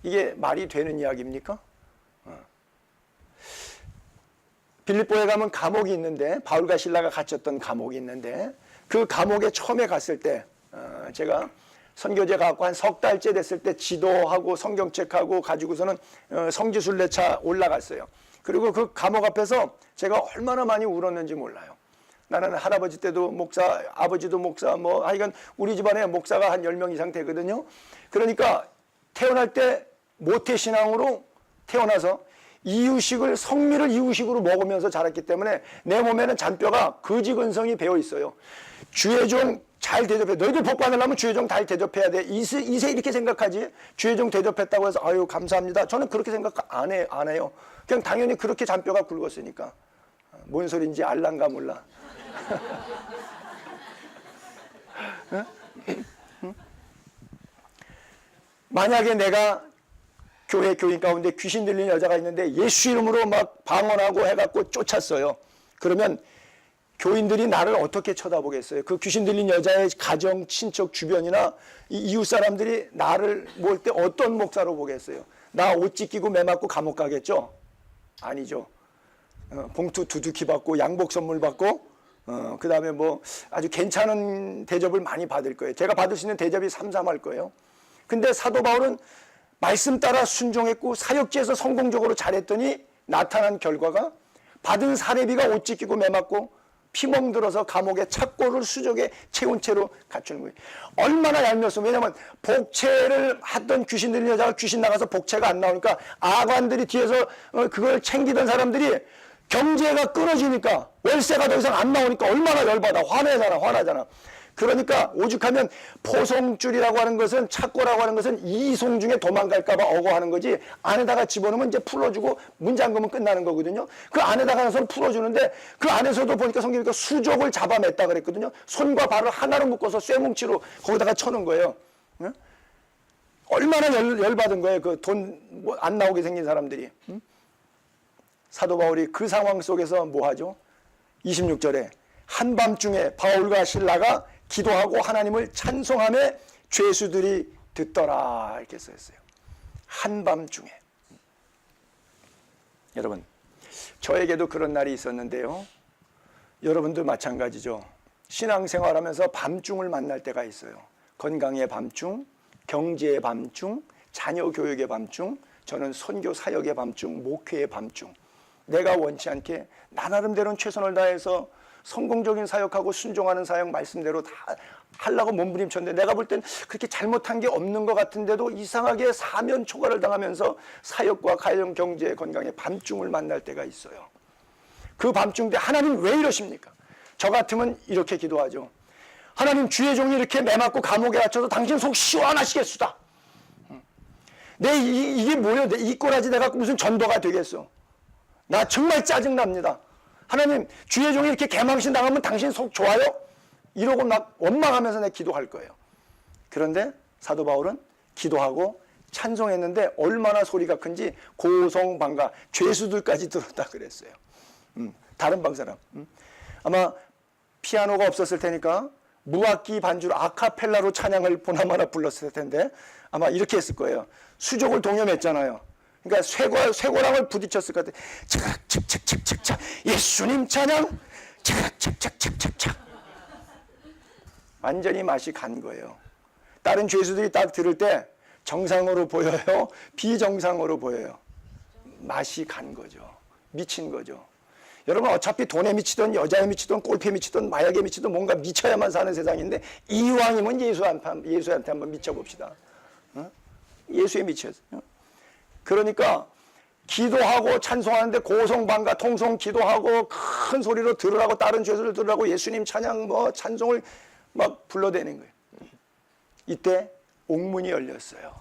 이게 말이 되는 이야기입니까? 빌립보에 가면 감옥이 있는데, 바울과 실라가 갇혔던 감옥이 있는데, 그 감옥에 처음에 갔을 때 제가 선교제 가고 한 석 달째 됐을 때 지도하고 성경책하고 가지고서는 성지순례차 올라갔어요. 그리고 그 감옥 앞에서 제가 얼마나 많이 울었는지 몰라요. 나는 할아버지 때도 목사, 아버지도 목사, 뭐 하여간 우리 집안에 목사가 한 10명 이상 되거든요. 그러니까 태어날 때 모태신앙으로 태어나서 이유식을, 성미를 이유식으로 먹으면서 자랐기 때문에 내 몸에는 잔뼈가 거지근성이 배어 있어요. 주의 종 잘 대접해. 너희들 복 받으려면 주의 종 잘 대접해야 돼. 이세 이렇게 생각하지. 주의 종 대접했다고 해서 아유 감사합니다. 저는 그렇게 생각 안 해요. 그냥 당연히 그렇게 잔뼈가 굵었으니까. 뭔 소린지 알란가 몰라. 만약에 내가 교회 교인 가운데 귀신 들린 여자가 있는데 예수 이름으로 막 방언하고 해갖고 쫓았어요. 그러면 교인들이 나를 어떻게 쳐다보겠어요? 그 귀신 들린 여자의 가정, 친척, 주변이나 이웃 사람들이 나를 볼 때 어떤 목사로 보겠어요? 나 옷 찢기고 매 맞고 감옥 가겠죠? 아니죠. 봉투 두둑히 받고 양복 선물 받고 그 다음에 뭐 아주 괜찮은 대접을 많이 받을 거예요. 제가 받을 수 있는 대접이 삼삼할 거예요. 근데 사도 바울은 말씀 따라 순종했고 사역지에서 성공적으로 잘했더니 나타난 결과가 받은 사례비가 옷 찢기고 매 맞고 피멍 들어서 감옥에 착고를 수족에 채운 채로 갇히는 거예요. 얼마나 얄미웠어. 왜냐하면 복채를 하던 귀신 들린 여자가 귀신 나가서 복채가 안 나오니까 아관들이 뒤에서 그걸 챙기던 사람들이 경제가 끊어지니까 월세가 더 이상 안 나오니까 얼마나 열받아. 화나잖아. 그러니까 오죽하면 포송줄이라고 하는 것은, 착고라고 하는 것은 이송 중에 도망갈까 봐 어거하는 거지, 안에다가 집어넣으면 이제 풀어주고 문 잠그면 끝나는 거거든요. 그 안에다가 서 풀어주는데 그 안에서도 보니까 성경이니까 수족을 잡아맸다 그랬거든요. 손과 발을 하나로 묶어서 쇠뭉치로 거기다가 쳐놓은 거예요. 응? 얼마나 열받은 거예요. 그 돈 안 나오게 생긴 사람들이. 응? 사도 바울이 그 상황 속에서 뭐 하죠? 26절에 한밤중에 바울과 실라가 기도하고 하나님을 찬송하며 죄수들이 듣더라 이렇게 써있어요. 한밤중에. 여러분, 저에게도 그런 날이 있었는데요. 여러분도 마찬가지죠. 신앙생활하면서 밤중을 만날 때가 있어요. 건강의 밤중, 경제의 밤중, 자녀 교육의 밤중, 저는 선교 사역의 밤중, 목회의 밤중. 내가 원치 않게 나 나름대로는 최선을 다해서 성공적인 사역하고 순종하는 사역 말씀대로 다 하려고 몸부림쳤는데 내가 볼 땐 그렇게 잘못한 게 없는 것 같은데도 이상하게 사면 초과를 당하면서 사역과 가정, 경제, 건강의 밤중을 만날 때가 있어요. 그 밤중 때 하나님 왜 이러십니까? 저 같으면 이렇게 기도하죠. 하나님, 주의 종이 이렇게 매맞고 감옥에 갇혀서 당신 속 시원하시겠수다. 이게 뭐예요? 이 꼬라지 내가 무슨 전도가 되겠어? 나 정말 짜증납니다. 하나님, 주의 종이 이렇게 개망신 당하면 당신 속 좋아요? 이러고 막 원망하면서 내가 기도할 거예요. 그런데 사도 바울은 기도하고 찬송했는데 얼마나 소리가 큰지 고성방가 죄수들까지 들었다 그랬어요. 다른 방사람. 아마 피아노가 없었을 테니까 무악기 반주로 아카펠라로 찬양을 보나마나 불렀을 텐데 아마 이렇게 했을 거예요. 수족을 동염했잖아요. 그러니까 쇠고랑을 부딪혔을 것 같아요. 착착착착착착 예수님 찬양 착착착착착착 완전히 맛이 간 거예요. 다른 죄수들이 딱 들을 때 정상으로 보여요? 비정상으로 보여요? 맛이 간 거죠. 미친 거죠. 여러분 어차피 돈에 미치든 여자에 미치든 골프에 미치든 마약에 미치든 뭔가 미쳐야만 사는 세상인데 이왕이면 예수한테 한번 미쳐봅시다. 어? 예수에 미쳤어요. 그러니까 기도하고 찬송하는데 고성방가 통성 기도하고 큰 소리로 들으라고 다른 죄수를 들으라고 예수님 찬양 뭐 찬송을 막 불러대는 거예요. 이때 옥문이 열렸어요.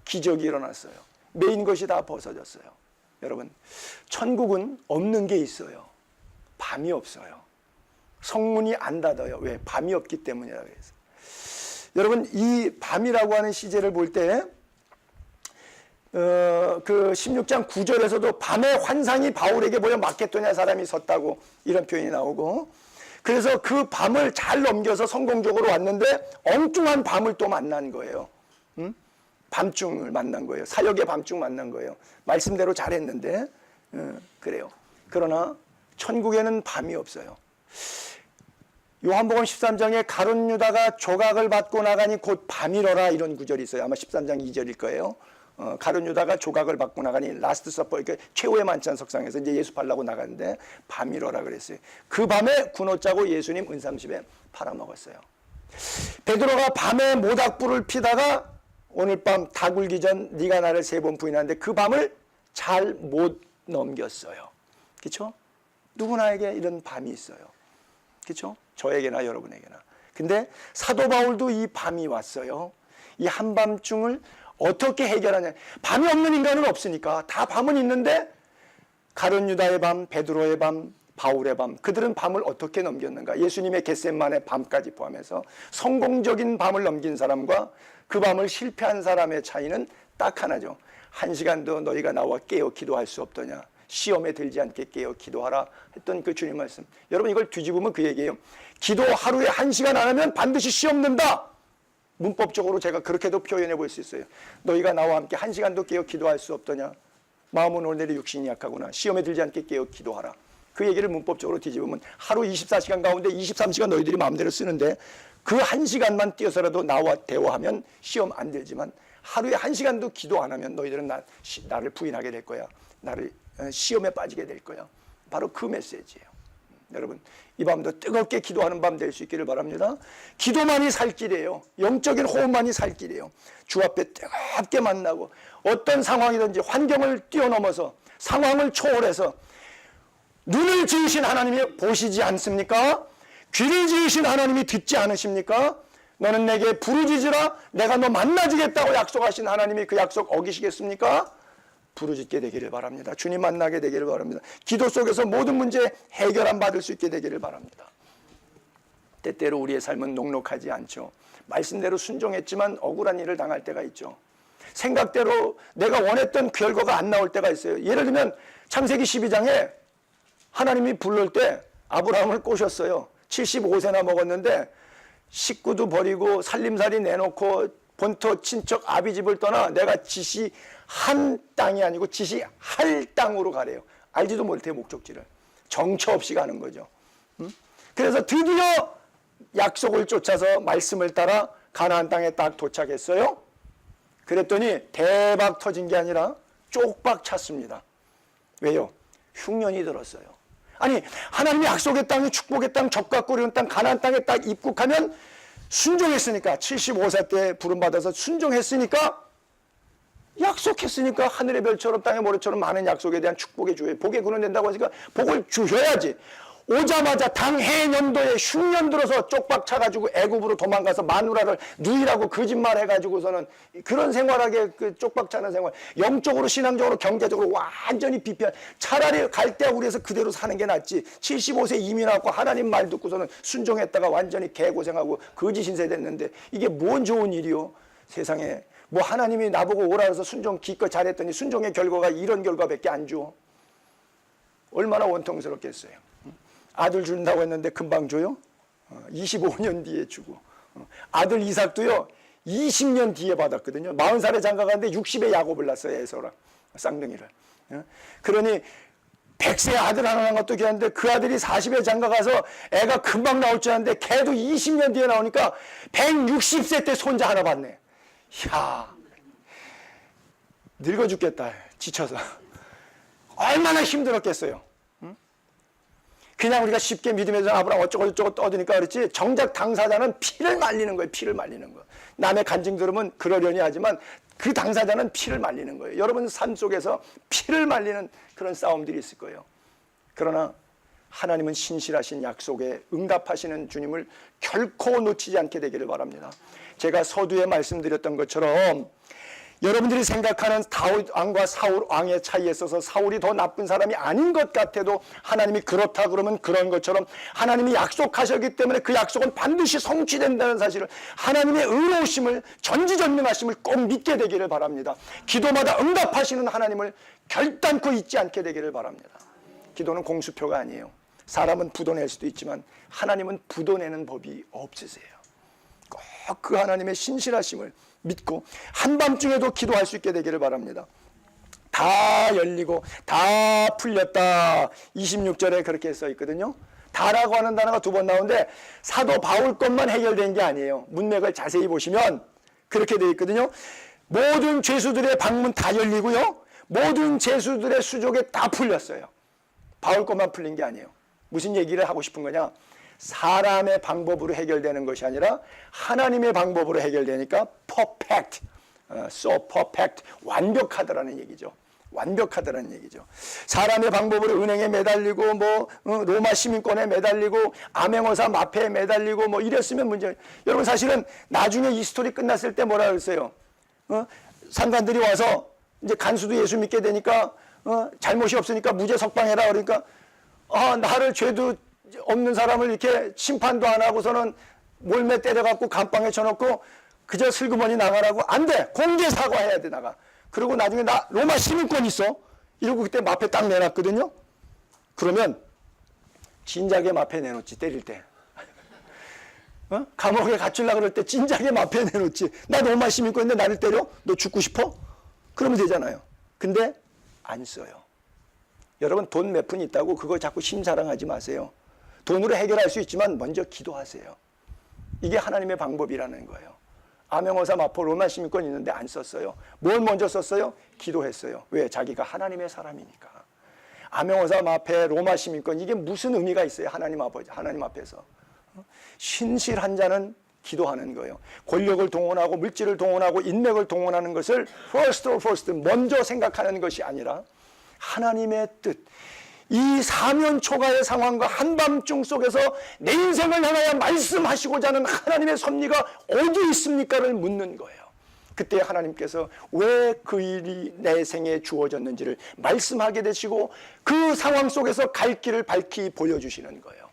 기적이 일어났어요. 메인 것이 다 벗어졌어요. 여러분 천국은 없는 게 있어요. 밤이 없어요. 성문이 안 닫아요. 왜? 밤이 없기 때문이라 그래서. 여러분 이 밤이라고 하는 시제를 볼 때 그 16장 9절에서도 밤의 환상이 바울에게 보여 마케도냐 사람이 섰다고 이런 표현이 나오고 그래서 그 밤을 잘 넘겨서 성공적으로 왔는데 엉뚱한 밤을 또 만난 거예요. 밤중을 만난 거예요. 사역의 밤중 만난 거예요. 말씀대로 잘했는데 그래요. 그러나 천국에는 밤이 없어요. 요한복음 13장에 가룟 유다가 조각을 받고 나가니 곧 밤이러라 이런 구절이 있어요. 아마 13장 2절일 거예요. 가룟 유다가 조각을 받고 나가니 라스트 서퍼 이렇게 최후의 만찬 석상에서 이제 예수 팔라고 나갔는데 밤이러라 그랬어요. 그 밤에 군옷 짜고 예수님 은삼십에 팔아먹었어요. 베드로가 밤에 모닥불을 피다가 오늘 밤 다 굴기 전 네가 나를 3번 부인하는데 그 밤을 잘 못 넘겼어요. 그렇죠? 누구나에게 이런 밤이 있어요. 그렇죠? 저에게나 여러분에게나. 근데 사도 바울도 이 밤이 왔어요. 이 한밤중을 어떻게 해결하냐. 밤이 없는 인간은 없으니까 다 밤은 있는데 가룟 유다의 밤, 베드로의 밤, 바울의 밤 그들은 밤을 어떻게 넘겼는가. 예수님의 겟세마네 밤까지 포함해서 성공적인 밤을 넘긴 사람과 그 밤을 실패한 사람의 차이는 딱 하나죠. 1시간도 너희가 나와 깨어 기도할 수 없더냐. 시험에 들지 않게 깨어 기도하라 했던 그 주님 말씀. 여러분 이걸 뒤집으면 그 얘기예요. 기도 하루에 1시간 안 하면 반드시 시험 든다. 문법적으로 제가 그렇게도 표현해 볼 수 있어요. 너희가 나와 함께 1시간도 깨어 기도할 수 없더냐. 마음은 오늘의 육신이 약하구나. 시험에 들지 않게 깨어 기도하라. 그 얘기를 문법적으로 뒤집으면 하루 24시간 가운데 23시간 너희들이 마음대로 쓰는데 그 1시간만 뛰어서라도 나와 대화하면 시험 안 들지만 하루에 1시간도 기도 안 하면 너희들은 나를 부인하게 될 거야. 나를 시험에 빠지게 될 거야. 바로 그 메시지예요. 여러분 이 밤도 뜨겁게 기도하는 밤 될 수 있기를 바랍니다. 기도만이 살 길이에요. 영적인 호흡만이 살 길이에요. 주 앞에 뜨겁게 만나고 어떤 상황이든지 환경을 뛰어넘어서 상황을 초월해서 눈을 지으신 하나님이 보시지 않습니까? 귀를 지으신 하나님이 듣지 않으십니까? 너는 내게 부르짖으라 내가 너 만나주겠다고 약속하신 하나님이 그 약속 어기시겠습니까? 부르짖게 되기를 바랍니다. 주님 만나게 되기를 바랍니다. 기도 속에서 모든 문제 해결안 받을 수 있게 되기를 바랍니다. 때때로 우리의 삶은 녹록하지 않죠. 말씀대로 순종했지만 억울한 일을 당할 때가 있죠. 생각대로 내가 원했던 결과가 안 나올 때가 있어요. 예를 들면 창세기 12장에 하나님이 부를 때 아브라함을 꼬셨어요. 75세나 먹었는데 식구도 버리고 살림살이 내놓고 본토 친척 아비집을 떠나 내가 지시한 땅이 아니고 지시할 땅으로 가래요. 알지도 못해 목적지를. 정처 없이 가는 거죠. 그래서 드디어 약속을 쫓아서 말씀을 따라 가나안 땅에 딱 도착했어요. 그랬더니 대박 터진 게 아니라 쪽박 찼습니다. 왜요? 흉년이 들었어요. 아니 하나님이 약속의 땅이 축복의 땅 적과 꿀이는 땅 가나안 땅에 딱 입국하면 순종했으니까 75세 때 부름받아서 순종했으니까 약속했으니까 하늘의 별처럼 땅의 모래처럼 많은 약속에 대한 축복의 주에 복에 근원된다고 하니까 복을 주셔야지. 오자마자 당해년도에 흉년 들어서 쪽박 차가지고 애굽으로 도망가서 마누라를 누이라고 거짓말 해가지고서는 그런 생활하게 그 쪽박 차는 생활 영적으로 신앙적으로 경제적으로 완전히 비편. 차라리 갈 때 우리에서 그대로 사는 게 낫지. 75세 이민하고 하나님 말 듣고서는 순종했다가 완전히 개고생하고 거짓 신세 됐는데 이게 뭔 좋은 일이요. 세상에 뭐 하나님이 나보고 오라 해서 순종 기껏 잘했더니 순종의 결과가 이런 결과밖에 안 줘. 얼마나 원통스럽겠어요. 아들 준다고 했는데 금방 줘요? 25년 뒤에 주고. 아들 이삭도요 20년 뒤에 받았거든요. 40살에 장가가는데 60에 야곱을 낳았어요. 에서랑 쌍둥이를. 그러니 100세 아들 하나 낳은 것도 귀한데 그 아들이 40에 장가가서 애가 금방 나올 줄 알았는데 걔도 20년 뒤에 나오니까 160세 때 손자 하나 받네. 이야, 늙어 죽겠다. 지쳐서. 얼마나 힘들었겠어요. 그냥 우리가 쉽게 믿음에서 아브라함 어쩌고저쩌고 떠드니까 그렇지, 정작 당사자는 피를 말리는 거예요. 피를 말리는 거. 남의 간증 들으면 그러려니 하지만 그 당사자는 피를 말리는 거예요. 여러분 삶 속에서 피를 말리는 그런 싸움들이 있을 거예요. 그러나 하나님은 신실하신 약속에 응답하시는 주님을 결코 놓치지 않게 되기를 바랍니다. 제가 서두에 말씀드렸던 것처럼 여러분들이 생각하는 다윗 왕과 사울 왕의 차이에 있어서 사울이 더 나쁜 사람이 아닌 것 같아도 하나님이 그렇다 그러면 그런 것처럼 하나님이 약속하셨기 때문에 그 약속은 반드시 성취된다는 사실을, 하나님의 의로우심을, 전지전능하심을 꼭 믿게 되기를 바랍니다. 기도마다 응답하시는 하나님을 결단코 잊지 않게 되기를 바랍니다. 기도는 공수표가 아니에요. 사람은 부도낼 수도 있지만 하나님은 부도내는 법이 없으세요. 꼭 그 하나님의 신실하심을 믿고 한밤중에도 기도할 수 있게 되기를 바랍니다. 다 열리고 다 풀렸다. 26절에 그렇게 써 있거든요. 다라고 하는 단어가 2번 나오는데 사도 바울 것만 해결된 게 아니에요. 문맥을 자세히 보시면 그렇게 되어 있거든요. 모든 죄수들의 방문 다 열리고요, 모든 죄수들의 수족에 다 풀렸어요. 바울 것만 풀린 게 아니에요. 무슨 얘기를 하고 싶은 거냐? 사람의 방법으로 해결되는 것이 아니라 하나님의 방법으로 해결되니까 perfect, so perfect, 완벽하다라는 얘기죠. 완벽하다라는 얘기죠. 사람의 방법으로 은행에 매달리고 로마 시민권에 매달리고 암행어사 마패에 매달리고 이랬으면 문제. 여러분 사실은 나중에 이 스토리 끝났을 때 뭐라 그랬어요? 상관들이 와서 이제 간수도 예수 믿게 되니까 잘못이 없으니까 무죄 석방해라 그러니까 나를 죄도 없는 사람을 이렇게 심판도 안 하고서는 몰매 때려갖고 감방에 쳐놓고 그저 슬그머니 나가라고. 안 돼. 공개 사과해야 돼. 나가. 그리고 나중에 나 로마 시민권 있어 이러고 그때 마패 딱 내놨거든요. 그러면 진작에 마패 내놓지. 때릴 때 감옥에 갇히려고 그럴 때 진작에 마패 내놓지. 나 로마 시민권인데 나를 때려? 너 죽고 싶어? 그러면 되잖아요. 근데 안 써요. 여러분 돈 몇 푼 있다고 그걸 자꾸 심사랑하지 마세요. 돈으로 해결할 수 있지만 먼저 기도하세요. 이게 하나님의 방법이라는 거예요. 암행어사 마포 로마 시민권 있는데 안 썼어요. 뭘 먼저 썼어요? 기도했어요. 왜? 자기가 하나님의 사람이니까. 암행어사 마패 로마 시민권 이게 무슨 의미가 있어요? 하나님 아버지, 하나님 앞에서. 신실한 자는 기도하는 거예요. 권력을 동원하고 물질을 동원하고 인맥을 동원하는 것을 first 먼저 생각하는 것이 아니라 하나님의 뜻, 이 사면초가의 상황과 한밤중 속에서 내 인생을 향하여 말씀하시고자 하는 하나님의 섭리가 어디 있습니까를 묻는 거예요. 그때 하나님께서 왜 그 일이 내 생에 주어졌는지를 말씀하게 되시고 그 상황 속에서 갈 길을 밝히 보여주시는 거예요.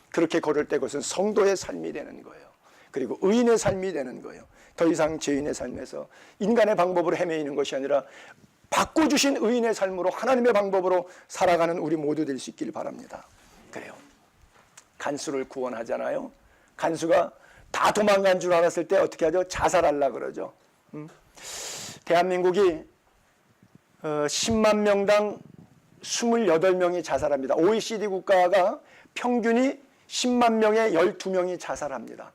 그렇게 걸을 때 그것은 성도의 삶이 되는 거예요. 그리고 의인의 삶이 되는 거예요. 더 이상 죄인의 삶에서 인간의 방법으로 헤매이는 것이 아니라 바꿔주신 의인의 삶으로 하나님의 방법으로 살아가는 우리 모두 될 수 있기를 바랍니다. 그래요. 간수를 구원하잖아요. 간수가 다 도망간 줄 알았을 때 어떻게 하죠? 자살하려고 그러죠. 대한민국이 10만 명당 28명이 자살합니다. OECD 국가가 평균이 10만 명에 12명이 자살합니다.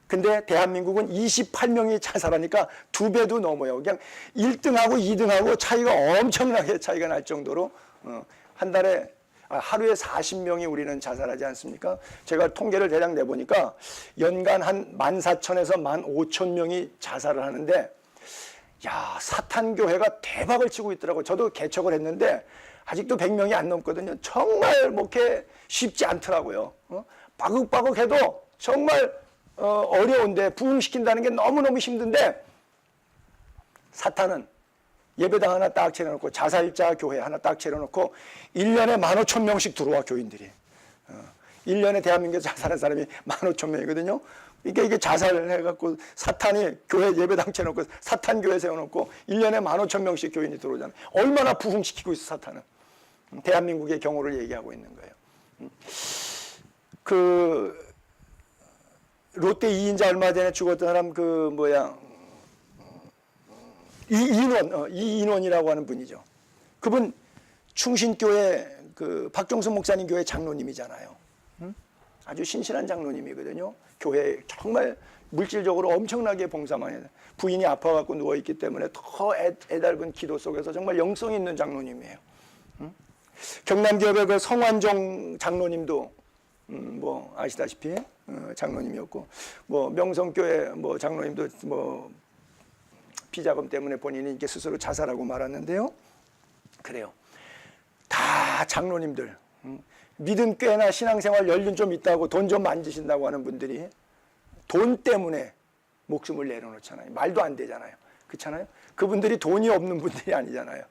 근데 대한민국은 28명이 자살하니까 2배도 넘어요. 그냥 1등하고 2등하고 차이가 엄청나게 차이가 날 정도로 하루에 40명이 우리는 자살하지 않습니까? 제가 통계를 대략 내보니까 연간 한 14,000에서 15,000명이 자살을 하는데, 야, 사탄교회가 대박을 치고 있더라고요. 저도 개척을 했는데 아직도 100명이 안 넘거든요. 정말 목회 쉽지 않더라고요. 바극바극해도 정말 어려운데 부흥시킨다는 게 너무너무 힘든데, 사탄은 예배당 하나 딱 차려놓고 자살자 교회 하나 딱 차려놓고 1년에 15,000명씩 들어와. 교인들이 1년에 대한민국에서 자살한 사람이 15,000명이거든요. 이게 자살을 해갖고 사탄이 교회 예배당 차려놓고 사탄교회 세워놓고 1년에 15,000명씩 교인이 들어오잖아요. 얼마나 부흥시키고 있어 사탄은. 대한민국의 경우를 얘기하고 있는 거예요. 롯데 2인자 얼마 전에 죽었던 사람 그 뭐야 이인원이라고 하는 분이죠. 그분 충신교회 그 박종수 목사님 교회 장로님이잖아요. 아주 신실한 장로님이거든요. 교회 정말 물질적으로 엄청나게 봉사만 해요. 부인이 아파갖고 누워있기 때문에 더 애달픈 기도 속에서 정말 영성 있는 장로님이에요. 경남기업의 그 성완종 장로님도 뭐 아시다시피 장로님이었고, 뭐 명성교회 뭐 장로님도 뭐 비자금 때문에 본인이 이렇게 스스로 자살하고 말았는데요. 그래요. 다 장로님들, 믿음 꽤나 신앙생활 연륜 좀 있다고 돈 좀 만지신다고 하는 분들이 돈 때문에 목숨을 내려놓잖아요. 말도 안 되잖아요. 그렇잖아요. 그분들이 돈이 없는 분들이 아니잖아요.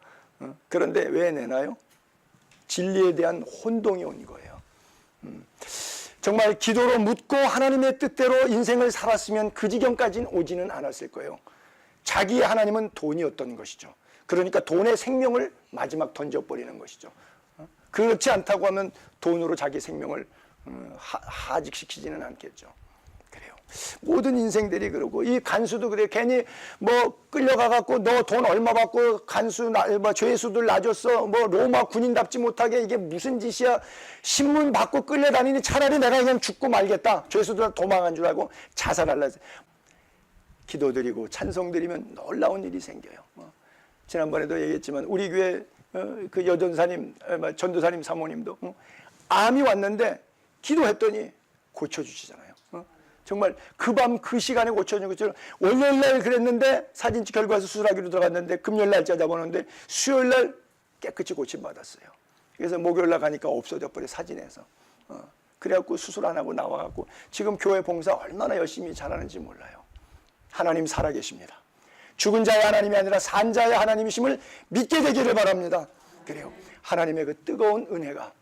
그런데 왜 내나요? 진리에 대한 혼동이 온 거예요. 정말 기도로 묻고 하나님의 뜻대로 인생을 살았으면 그 지경까지는 오지는 않았을 거예요. 자기의 하나님은 돈이었던 것이죠. 그러니까 돈의 생명을 마지막 던져버리는 것이죠. 그렇지 않다고 하면 돈으로 자기 생명을 하직시키지는 않겠죠. 그래요. 모든 인생들이 그러고, 이 간수도 그래요. 괜히 뭐 끌려가갖고 너 돈 얼마 받고 간수 뭐 죄수들 놔줬어, 뭐 로마 군인답지 못하게, 이게 무슨 짓이야. 신문 받고 끌려다니니 차라리 내가 그냥 죽고 말겠다. 죄수들 도망한 줄 알고 자살할라. 기도드리고 찬송드리면 놀라운 일이 생겨요. 지난번에도 얘기했지만 우리 교회 그 여전사님, 전도사님 사모님도 암이 왔는데 기도했더니 고쳐주시잖아요. 정말 그 밤 그 시간에 고쳐주는 것처럼, 월요일날 그랬는데 사진 찍 결과서 수술하기로 들어갔는데 금요일날짜 잡아놓는데 수요일날 깨끗이 고침받았어요. 그래서 목요일날 가니까 없어져 버려, 사진에서. 그래갖고 수술 안 하고 나와갖고 지금 교회 봉사 얼마나 열심히 잘하는지 몰라요. 하나님 살아계십니다. 죽은 자의 하나님이 아니라 산 자의 하나님이심을 믿게 되기를 바랍니다. 그래요. 하나님의 그 뜨거운 은혜가,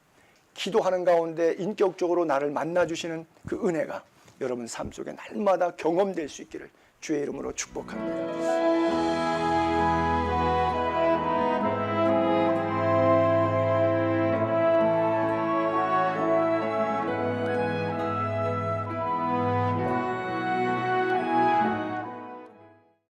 기도하는 가운데 인격적으로 나를 만나주시는 그 은혜가 여러분 삶 속에 날마다 경험될 수 있기를 주의 이름으로 축복합니다.